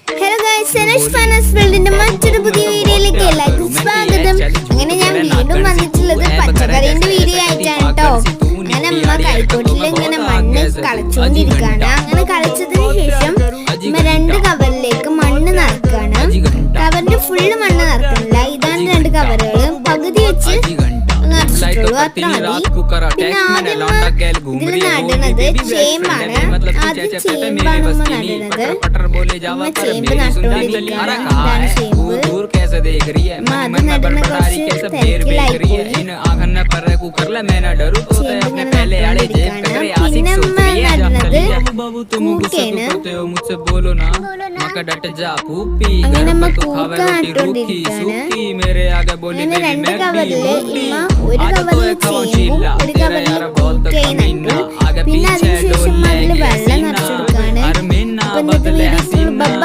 Hello guys, സനഷ് ഫാനസ് വേൾഡിന്റെ മറ്റൊരു പുതിയ വീഡിയോയിലേക്ക് എല്ലാവർക്കും സ്വാഗതം. അങ്ങനെ ഞാൻ വീണ്ടും വന്നിട്ടുള്ളത് പച്ചക്കറിന്റെ വീഡിയോ ആയിട്ടാണ് കേട്ടോ. അങ്ങനെ അമ്മ കൈക്കോട്ടിൽ ഇങ്ങനെ മണ്ണ് കളച്ചുകൊണ്ടിരിക്കുകയാണ്. അങ്ങനെ കളച്ചതിന് ശേഷം അമ്മ 2 കവറിലേക്ക് മണ്ണ് നിറക്കുകയാണ്. കവറിന്റെ ഫുള്ള് മണ്ണ് നിറക്കുന്നില്ല. ഇതാണ് 2 കവറുകൾ, പകുതി വെച്ച് നിറച്ചിട്ടുള്ളൂ, അത്ര മതി. പിന്നെ ആദ്യം ഇതിൽ നടുന്നത് ചേമ്പാണ്. ആദ്യം ചേമ്പാണ് ഉമ്മ നടുന്നത്. ഉമ്മ ചേമ്പ് നട്ടുകൊണ്ടിരിക്കുകയാണ്. ഇതാണ് ചേമ്പ്. ഉമ്മ അത് നടുന്ന കുറച്ച് തിരക്കിലായി പോയി. പിന്നെ ഉമ്മ നടുന്നത് കൂക്കയാണ്. അങ്ങനെ അമ്മ കൂക്ക നട്ടുകൊണ്ടിരിക്കുകയാണ്. അങ്ങനെ 2 കവറില് ഉമ്മ ഒരു കവറിൽ ചേമ്പും ഒരു കവറിൽ കൂക്കയും നട്ടു. പിന്നെ അതിനുശേഷം അതിൽ വെള്ളം നിറച്ചെടുക്കുകയാണ്. അപ്പൊ ഇന്നത്തെ വീഡിയോ